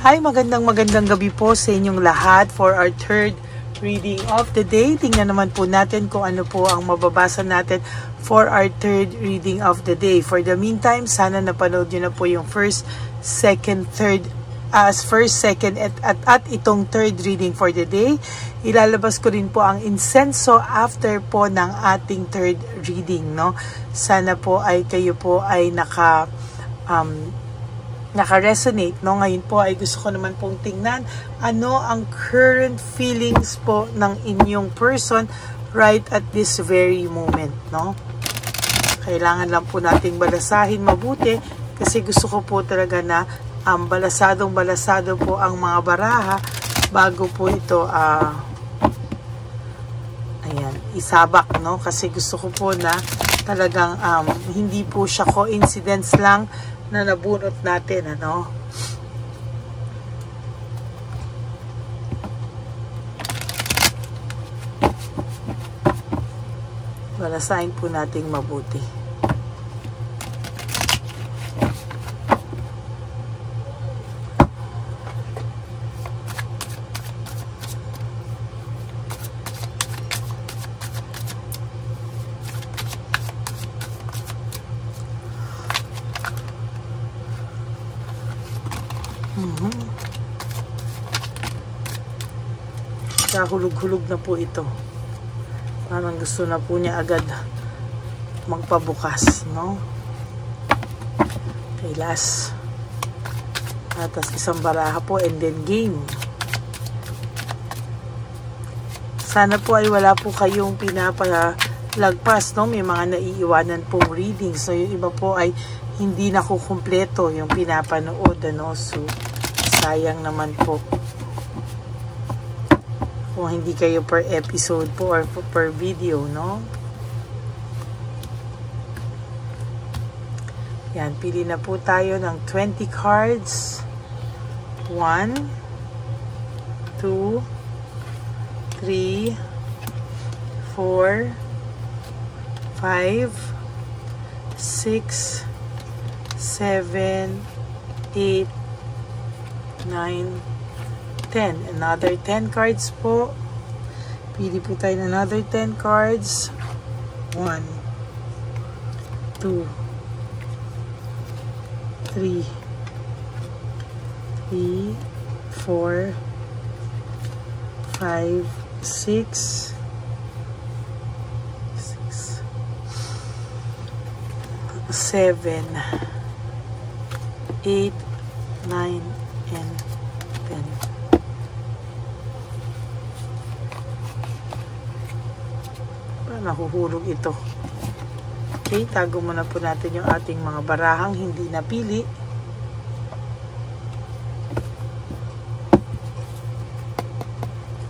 Hi, magandang gabi po sa inyong lahat for our third reading of the day. Tingnan naman po natin kung ano po ang mababasa natin for our third reading of the day. For the meantime, sana napanood nyo na po yung first, second, at itong third reading for the day. Ilalabas ko rin po ang insenso after po ng ating third reading, no? Sana po ay kayo po ay naka-resonate, no? Ngayon po ay gusto ko naman pong tingnan ano ang current feelings po ng inyong person right at this very moment, no? Kailangan lang po nating balasahin mabuti kasi gusto ko po talaga na balasadong-balasado po ang mga baraha bago po ito isabak, no? Kasi gusto ko po na talagang hindi po siya coincidence lang na nabunot natin, ano? Balasahin po nating mabuti. Hulog-hulog na po ito. Parang gusto na po niya agad magpabukas, no? Okay, last. Tapos isang baraha po and then game. Sana po ay wala po kayong pinapalagpas, no? May mga naiiwanan pong reading. So yung iba po ay hindi nakukumpleto yung pinapanood, ano? So sayang naman po kung hindi kayo per episode po or per video, no? Yan, pili na po tayo ng 20 cards. 1, 2, 3, 4, 5, 6, 7, 8, 9, 10. Another 10 cards po. Pili po tayo ng another 10 cards. 1, 2, 3, 4, 5, 6, 7, 8, 9, and 10. Nahuhulog ito. Okay, tago muna po natin yung ating mga barahang hindi napili.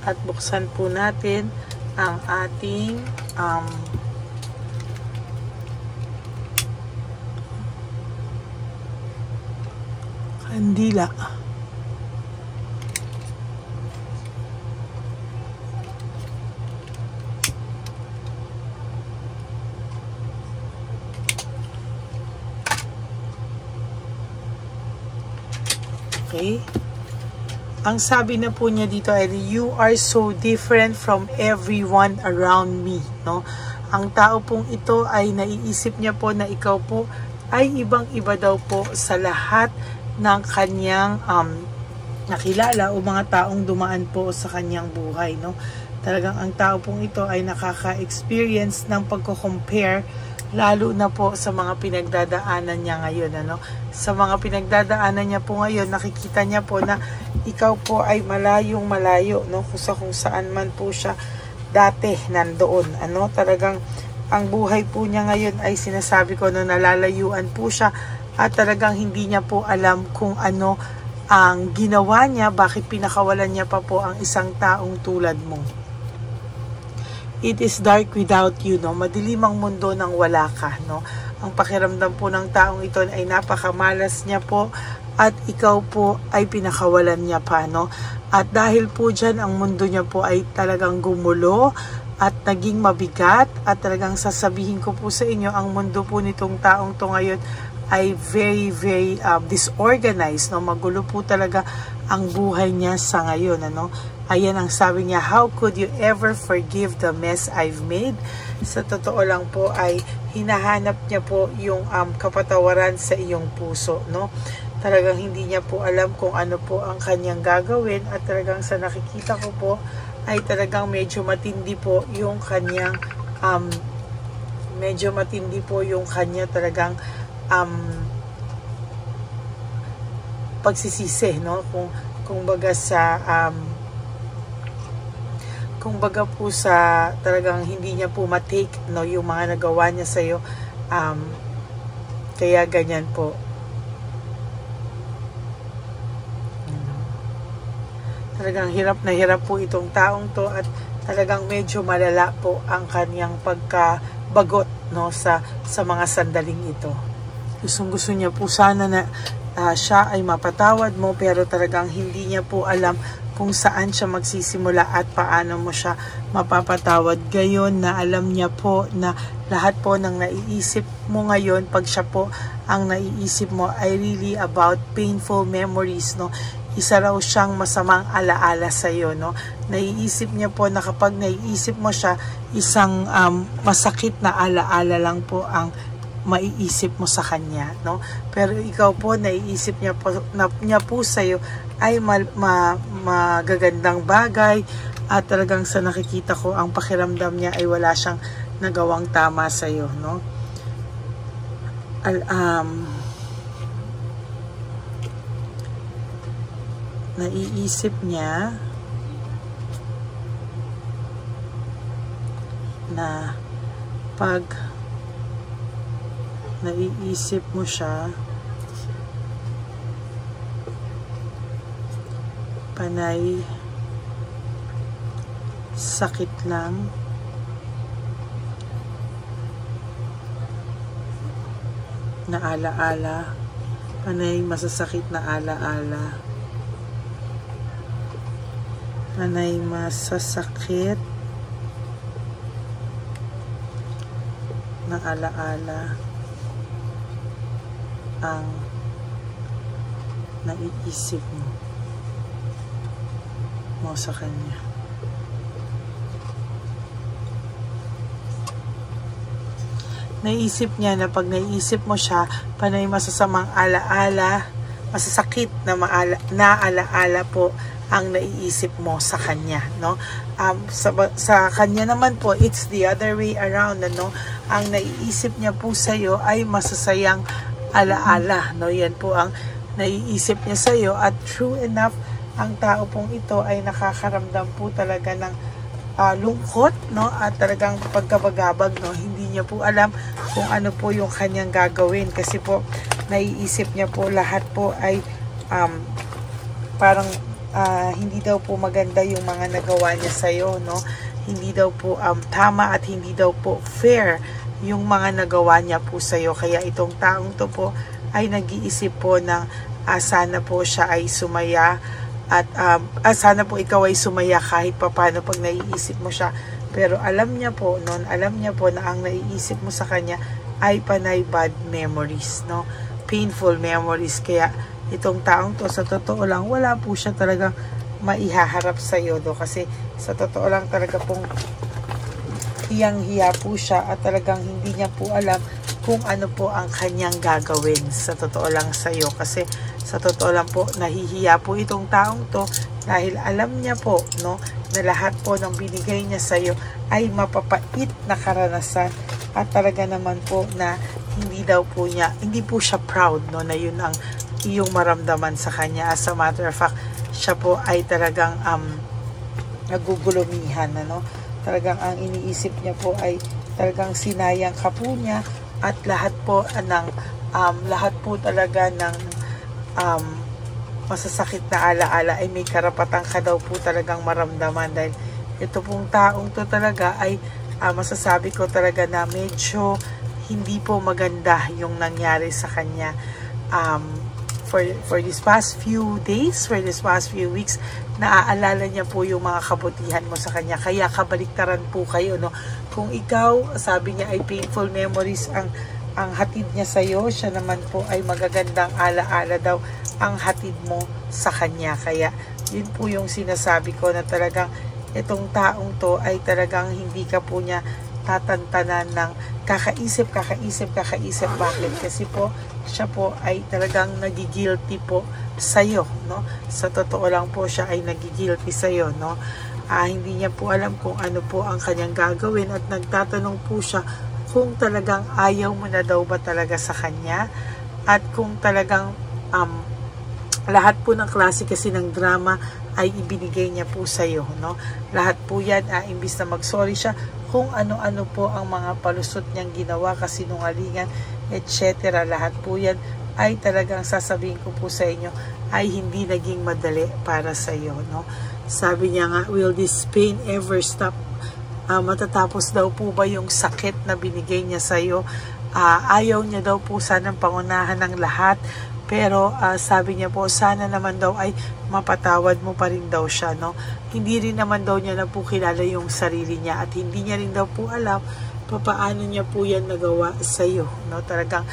At buksan po natin ang ating kandila. Okay. Ang sabi na po niya dito ay, you are so different from everyone around me, no? Ang tao pong ito ay naiisip niya po na ikaw po ay ibang-iba daw po sa lahat ng kanyang nakilala o mga taong dumaan po sa kanyang buhay, no? Talagang ang tao pong ito ay nakaka-experience ng pagko-compare lalo na po sa mga pinagdadaanan niya ngayon, ano? Sa mga pinagdadaanan niya po ngayon, nakikita niya po na ikaw po ay malayong malayo, no? Kung saan man po siya dati nandoon, ano? Talagang ang buhay po niya ngayon ay sinasabi ko, no, nalalayuan po siya at talagang hindi niya po alam kung ano ang ginawa niya, bakit pinakawalan niya pa po ang isang taong tulad mo. It is dark without you, no? Madilim ang mundo nang wala ka, no? Ang pakiramdam po ng taong ito ay napakamalas niya po at ikaw po ay pinakawalan niya pa, no? At dahil po dyan, ang mundo niya po ay talagang gumulo at naging mabigat at talagang sasabihin ko po sa inyo, ang mundo po nitong taong to ngayon ay very disorganized, no? Magulo po talaga ang buhay niya sa ngayon, ano? Ayan ang sabi niya, how could you ever forgive the mess I've made? Sa totoo lang po ay hinahanap niya po yung kapatawaran sa iyong puso, no? Talagang hindi niya po alam kung ano po ang kanyang gagawin, at talagang sa nakikita ko po ay talagang medyo matindi po yung kanyang talagang pagsisisi, no? Kung baga po sa talagang hindi niya po matake, no, yung mga nagawa niya sa iyo, kaya ganyan po. Talagang hirap na hirap po itong taong to, at talagang medyo malala po ang kanyang pagkabagot, no, sa mga sandaling ito. Gusto niya po sana na siya ay mapatawad mo, pero talagang hindi niya po alam kung saan siya magsisimula at paano mo siya mapapatawad. Gayon na alam niya po na lahat po ng naiisip mo ngayon, pag siya po ang naiisip mo, ay really about painful memories, no? Isa raw siyang masamang alaala sa iyo, no? Naiisip niya po na kapag naiisip mo siya, isang masakit na alaala lang po ang maiisip mo sa kanya, no? Pero ikaw po, naiisip niya po sa iyo ay magagandang bagay, at talagang sa nakikita ko, ang pakiramdam niya ay wala siyang nagawang tama sa iyo, no? Naiisip niya na pag naiisip mo siya, panay sakit lang, na alaala, panay masasakit na alaala, panay masasakit na alaala ang naiisip mo sa kanya. Naisip niya na pag naiisip mo siya, panay masasamang alaala, masasakit na alaala po ang naiisip mo sa kanya, no? Sa kanya naman po, it's the other way around, no? Ang naiisip niya po sa iyo ay masasayang alaala, no? Yan po ang naiisip niya sa iyo, at true enough, ang tao pong ito ay nakakaramdam po talaga ng lungkot, no? At talagang pagkabagabag, no? Hindi niya po alam kung ano po yung kanyang gagawin, kasi po naiisip niya po lahat po ay parang hindi daw po maganda yung mga nagawa niya sa iyo, no? Hindi daw po tama, at hindi daw po fair yung mga nagawa niya po sa iyo. Kaya itong taong to po ay nag-iisip po ng sana po siya ay sumaya, at sana po ikaw ay sumaya kahit papano pag naiisip mo siya. Pero alam niya po na ang naiisip mo sa kanya ay panay bad memories, no? Painful memories. Kaya itong taong to, sa totoo lang, wala po siya talagang maihaharap sa iyo, do, kasi sa totoo lang talaga pong hiyang-hiya po siya, at talagang hindi niya po alam kung ano po ang kanyang gagawin, sa totoo lang sa iyo. Kasi sa totoo lang po, nahihiya po itong taong to, dahil alam niya po, no, na lahat po ng binigay niya sa iyo ay mapapait na karanasan, at talaga naman po na hindi po siya proud, no, na yun ang iyong maramdaman sa kanya. As a matter of fact, siya po ay talagang nagugulumihan, ano? Talagang ang iniisip niya po ay talagang sinayang ka po niya, at lahat po talaga ng masasakit na alaala ay may karapatan ka daw po talagang maramdaman, dahil ito pong taong to talaga ay masasabi ko talaga na medyo hindi po maganda yung nangyari sa kanya. For this past few days, for this past few weeks, naaalala niya po yung mga kabutihan mo sa kanya. Kaya kabaliktaran po kayo, no? Kung ikaw, sabi niya ay painful memories ang ang hatid niya sa iyo, siya naman po ay magagandang alaala daw ang hatid mo sa kanya. Kaya yun po yung sinasabi ko na talagang itong taong to ay talagang hindi ka po niya tatantanan ng kakaisip. Bakit? Kasi po siya po ay talagang nagigilty po sa'yo, no? Sa totoo lang po siya ay nagigilty sa'yo, no? Hindi niya po alam kung ano po ang kanyang gagawin at nagtatanong po siya kung talagang ayaw mo na daw ba talaga sa kanya at kung talagang lahat po ng klase kasi ng drama ay ibinigay niya po sa'yo, no? Lahat po yan, imbis na mag-sorry siya kung ano-ano po ang mga palusot niyang ginawa, kasinungalingan, etc. Lahat po yan ay talagang sasabihin ko po sa inyo ay hindi naging madali para sa iyo, no? Sabi niya nga, will this pain ever stop? Matatapos daw po ba yung sakit na binigay niya sa iyo? Ayaw niya daw po sanang pangunahan ng lahat, pero sabi niya po sana naman daw ay mapatawad mo pa rin daw siya, no? Hindi rin naman daw niya na po kilala yung sarili niya at hindi niya rin daw po alam paano niya po yan nagawa sa iyo, no? Talagang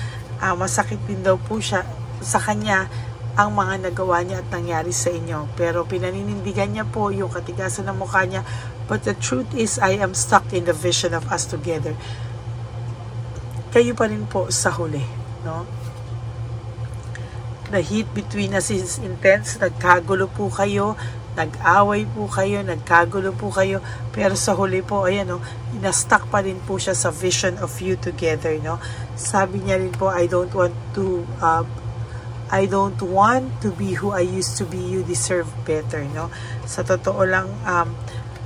masakit din daw po siya sa kanya ang mga nagawa niya at nangyari sa inyo, pero pinaninindigan niya po yung katigasan ng mukha niya. But the truth is, I am stuck in the vision of us together. Kayo pa rin po sa huli, no? The heat between us is intense. Nagkagulo po kayo, nag-away po kayo, nagkagulo po kayo, pero sa huli po, ayan, no, na-stuck pa rin po siya sa vision of you together, no? Sabi niya rin po, I don't want to be who I used to be. You deserve better, no? Sa totoo lang,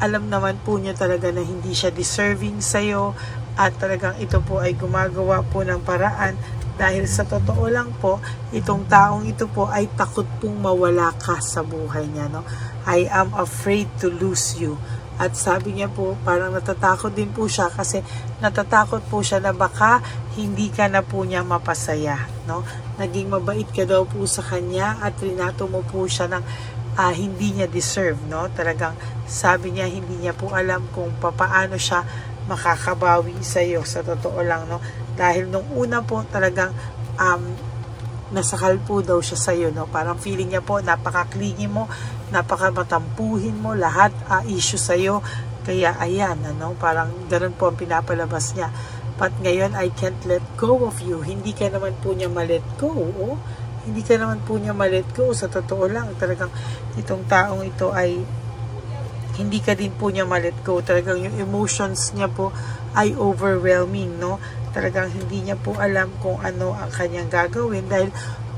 alam naman po niya talaga na hindi siya deserving sa'yo at talagang ito po ay gumagawa po ng paraan dahil sa totoo lang po, itong taong ito po ay takot pong mawala ka sa buhay niya, no? I am afraid to lose you. At sabi niya po, parang natatakot din po siya kasi natatakot po siya na baka hindi ka na po niya mapasaya, no? Naging mabait ka daw po sa kanya at trinato mo po siya ng hindi niya deserve, no? Talagang sabi niya hindi niya po alam kung paano siya makakabawi sa iyo, sa totoo lang, no? Dahil nung una po talagang nasakal po daw siya sa iyo, no? Parang feeling niya po napaka-clingy mo, napaka-matampuhin mo, lahat issue sa iyo. Kaya ayan, ano, parang ganun po ang pinapalabas niya. But ngayon, I can't let go of you. Hindi ka naman po niya ma-let go, oh. Hindi ka naman po niya ma-let go. Sa totoo lang, talagang itong taong ito ay hindi ka din po niya ma-let go. Talagang yung emotions niya po ay overwhelming, no? Talagang hindi niya po alam kung ano ang kanyang gagawin dahil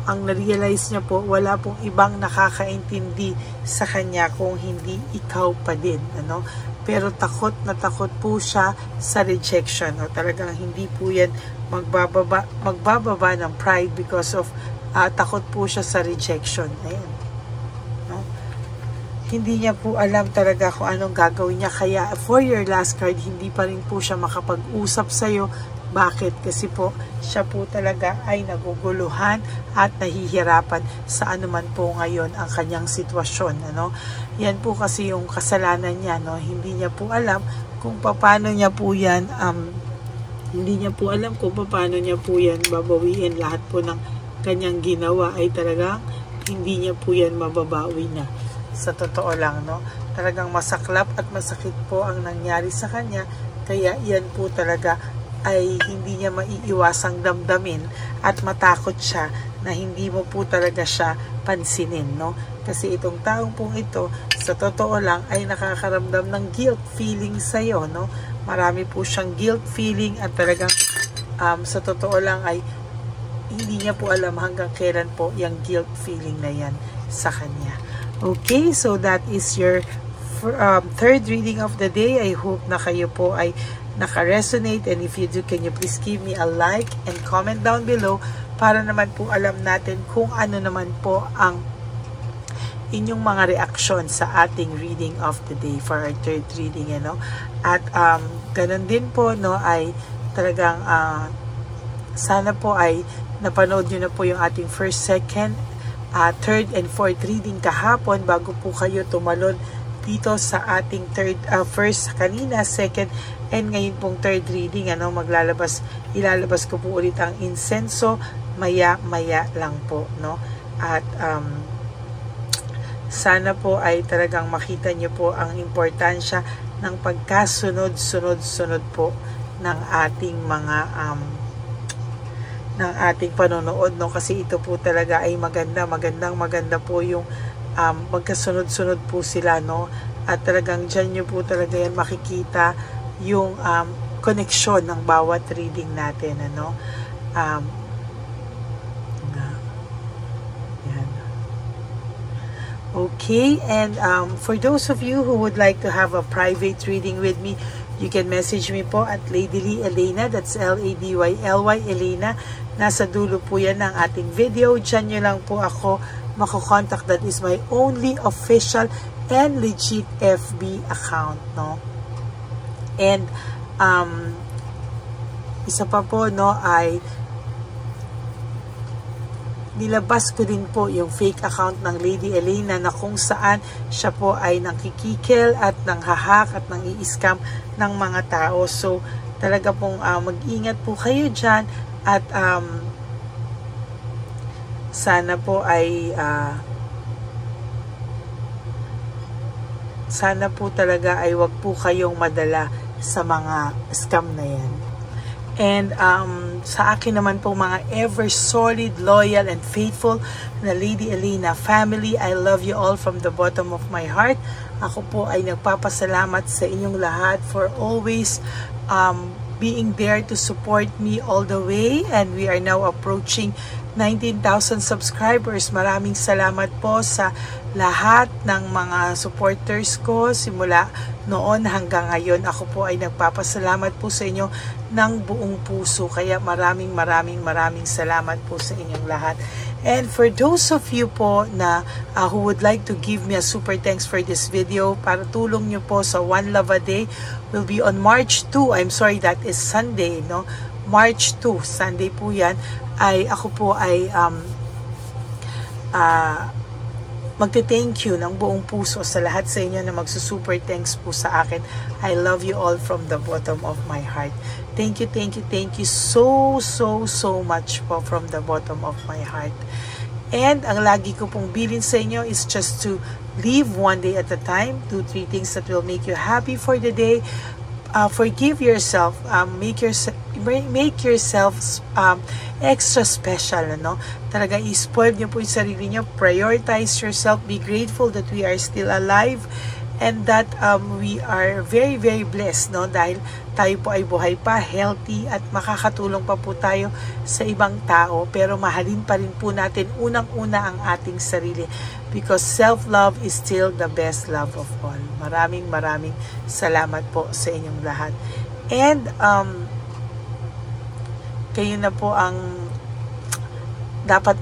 ang na-realize niya po, wala pong ibang nakakaintindi sa kanya kung hindi ikaw pa din, ano? Pero takot na takot po siya sa rejection, no? Talagang hindi po yan magbababa ng pride because of takot po siya sa rejection. Ayan, no? Hindi niya po alam talaga kung anong gagawin niya. Kaya for your last card, hindi pa rin po siya makapag-usap sa'yo. Bakit? Kasi po, siya po talaga ay naguguluhan at nahihirapan sa anuman po ngayon ang kanyang sitwasyon, ano? Yan po kasi yung kasalanan niya, no? Hindi niya po alam kung paano niya po yan, hindi niya po alam kung paano niya po yan babawiin. Lahat po ng kanyang ginawa ay talagang hindi niya po yan mababawi na. Sa totoo lang, no? Talagang masaklap at masakit po ang nangyari sa kanya, kaya yan po talaga ay hindi niya maiiwasang damdamin at matakot siya na hindi mo po talaga siya pansinin, no? Kasi itong taong pong ito, sa totoo lang, ay nakakaramdam ng guilt feeling sa'yo, no? Marami po siyang guilt feeling at talagang sa totoo lang ay hindi niya po alam hanggang kailan po yung guilt feeling na yan sa kanya. Okay, so that is your third reading of the day. I hope na kayo po ay naka-resonate, and if you do, can you please give me a like and comment down below para naman po alam natin kung ano naman po ang inyong mga reaksyon sa ating reading of the day for our third reading, you know? At ganun din po, no, ay talagang sana po ay napanood nyo na po yung ating first, second, third, and fourth reading kahapon bago po kayo tumalon dito sa ating first kanina, second, and ngayon pong third reading. Ilalabas ko po ulit ang insenso maya-maya lang po, no? At sana po ay talagang makita nyo po ang importansya ng pagkasunod-sunod po ng ating mga ng ating panonood, no? Kasi ito po talaga ay maganda po yung magkasunod-sunod po sila, no? At talagang dyan nyo po talaga yan makikita yung koneksyon ng bawat reading natin, ano? Yan. Okay, and for those of you who would like to have a private reading with me, you can message me po at Lady Lee Elena, that's Ladyly Elena. Nasa dulo po yan ng ating video. Diyan nyo lang po ako makakontakt. That is my only official and legit FB account, no? And isa pa po, no, ay nilabas ko din po yung fake account ng Lady Elena na kung saan siya po ay nangkikikil at nanghahak at nang-i-scam ng mga tao. So talaga pong mag-ingat po kayo dyan. At sana po talaga ay wag po kayong madala sa mga scam na yan. And sa akin naman po mga ever solid, loyal, and faithful na Lady Elena family, I love you all from the bottom of my heart. Ako po ay nagpapasalamat sa inyong lahat for always being there to support me all the way, and we are now approaching 19,000 subscribers. Maraming salamat po sa lahat ng mga supporters ko simula noon hanggang ngayon. Ako po ay nagpapasalamat po sa inyo ng buong puso, kaya maraming salamat po sa inyong lahat. And for those of you po na who would like to give me a super thanks for this video, para tulong nyo po sa One Love a Day, will be on March 2. I'm sorry, that is Sunday, no? March 2, Sunday po yan. Ako po ay magte-thank you ng buong puso sa lahat sa inyo na magsusuper thanks po sa akin. I love you all from the bottom of my heart. Thank you so much po from the bottom of my heart. And ang lagi ko pong bilin sa inyo is just to live one day at a time. Do 3 things that will make you happy for the day. Forgive yourself. Make yourself extra special, no? Talaga i-spoil nyo po yung sarili nyo. Prioritize yourself. Be grateful that we are still alive, and that we are very blessed, no? Dahil tayo po ay buhay pa, healthy, at makakatulong pa po tayo sa ibang tao. Pero mahalin pa rin po natin unang-una ang ating sarili, because self-love is still the best love of all. Maraming salamat po sa inyong lahat. And kayo na po ang dapat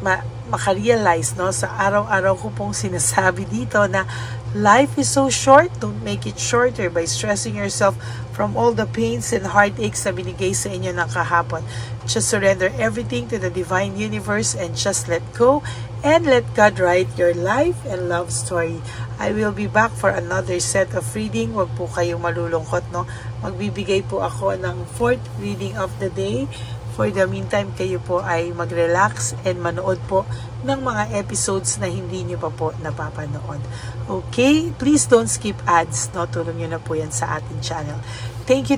makarealize, no, sa araw-araw ko pong sinasabi dito na life is so short. Don't make it shorter by stressing yourself from all the pains and heartaches na binigay sa inyo ng kahapon. Just surrender everything to the divine universe and just let go, and let God write your life and love story. I will be back for another set of reading. Huwag po kayong malulungkot, no? Magbibigay po ako ng 4th reading of the day. For the meantime, kayo po ay mag-relax and manood po ng mga episodes na hindi nyo pa po napapanood. Okay? Please don't skip ads, no? Tulong nyo na po yan sa ating channel. Thank you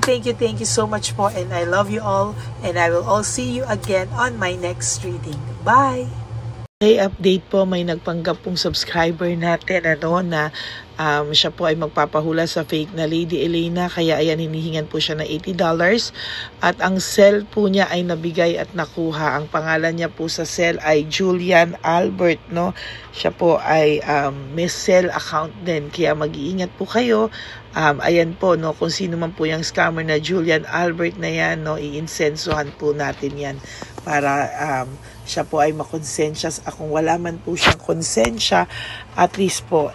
so much po, and I love you all, and I will all see you again on my next reading. Bye! Okay, update po, may nagpanggap pong subscriber natin, na siya po ay magpapahula sa fake na Lady Elena, kaya ayan, hinihingan po siya ng $80, at ang cell po niya ay nabigay at nakuha. Ang pangalan niya po sa cell ay Julian Albert, no? Siya po ay may cell account din, kaya mag-iingat po kayo. Ayan po, no, kung sino man po yung scammer na Julian Albert na yan, no, i-insensuhan po natin yan para siya po ay makonsensya. Kung wala man po siyang konsensya, at least po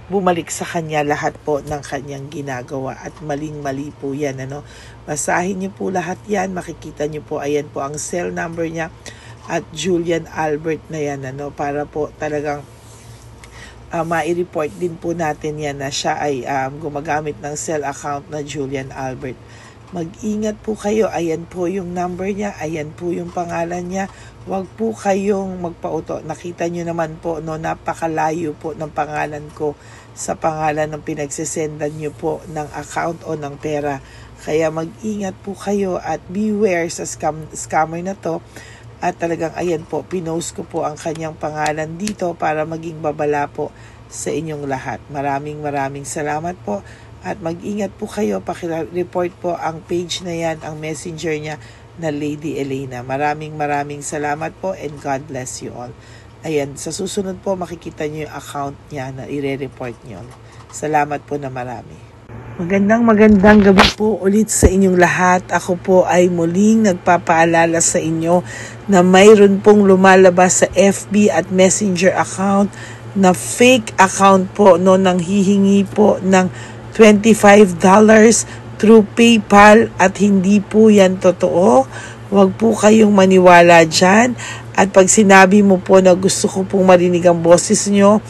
bumalik sa kanya lahat po ng kanyang ginagawa, at maling-mali po yan, ano. Basahin niyo po lahat yan, makikita niyo po, ayan po ang cell number niya at Julian Albert na yan, ano, para po talagang mai-report din po natin yan na siya ay gumagamit ng cell account na Julian Albert. Mag-ingat po kayo. Ayan po yung number niya. Ayan po yung pangalan niya. Huwag po kayong magpauto. Nakita nyo naman po, no, napakalayo po ng pangalan ko sa pangalan ng pinagsisendan nyo po ng account o ng pera. Kaya mag-ingat po kayo at beware sa scammer na to. At talagang ayan po, pinost ko po ang kanyang pangalan dito para maging babala po sa inyong lahat. Maraming salamat po. At mag-ingat po kayo, pakireport po ang page na yan, ang messenger niya na Lady Elena. Maraming salamat po and God bless you all. Ayan, sa susunod po makikita niyo yung account niya na i-report niyo. Salamat po na marami. Magandang gabi po ulit sa inyong lahat. Ako po ay muling nagpapaalala sa inyo na mayroon pong lumalabas sa FB at Messenger account na fake account po, no, nang hihingi po ng $25 through PayPal at hindi po yan totoo. Huwag po kayong maniwala dyan. At pag sinabi mo po na gusto ko pong marinig ang boses nyo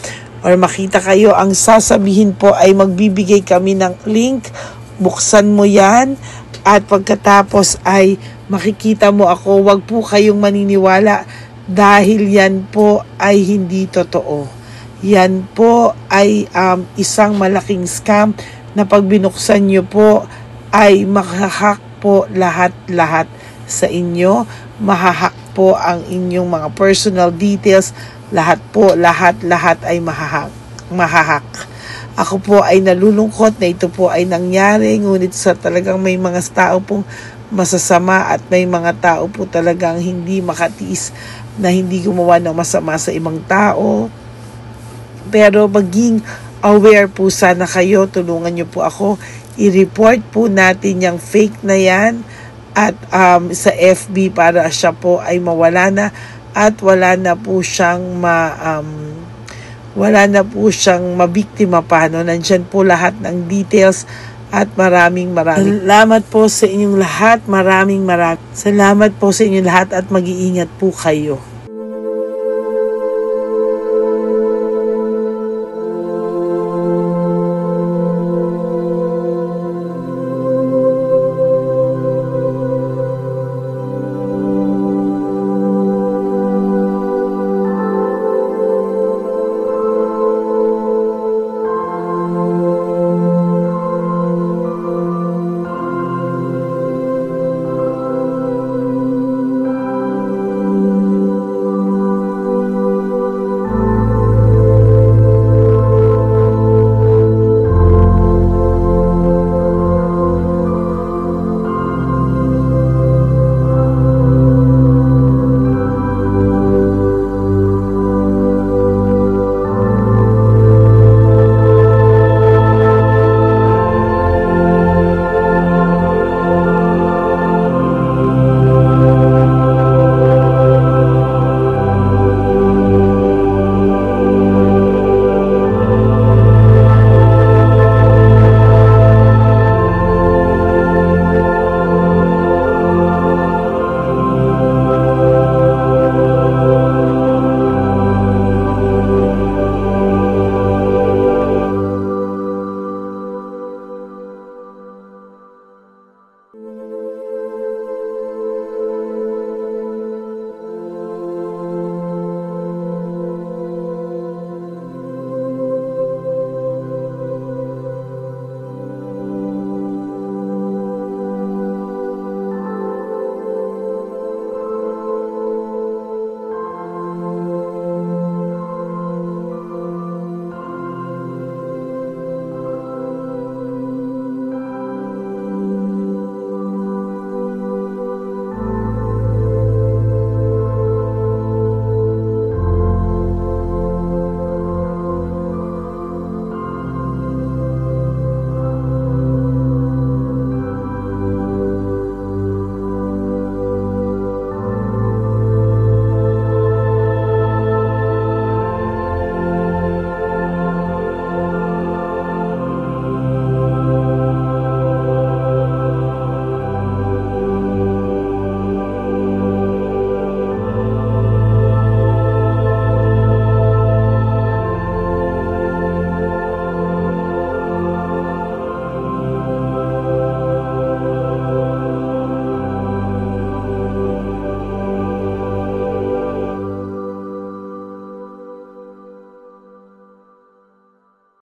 or makita kayo, ang sasabihin po ay magbibigay kami ng link. Buksan mo yan at pagkatapos ay makikita mo ako. Huwag po kayong maniniwala dahil yan po ay hindi totoo. Yan po ay isang malaking scam na pag binuksan nyo po ay mahahack po lahat sa inyo. Mahahack po ang inyong mga personal details. Lahat ay mahahack. Ako po ay nalulungkot na ito po ay nangyari. Ngunit sa talagang may mga tao pong masasama at may mga tao po talagang hindi makatiis na hindi gumawa ng masama sa ibang tao. Pero maging aware po sana kayo. Tulungan nyo po ako. I-report po natin yung fake na yan at sa FB para siya po ay mawala na at wala na po siyang mabiktima pa. No? Nandyan po lahat ng details at maraming salamat po sa inyong lahat. Maraming salamat po sa inyong lahat at mag-iingat po kayo.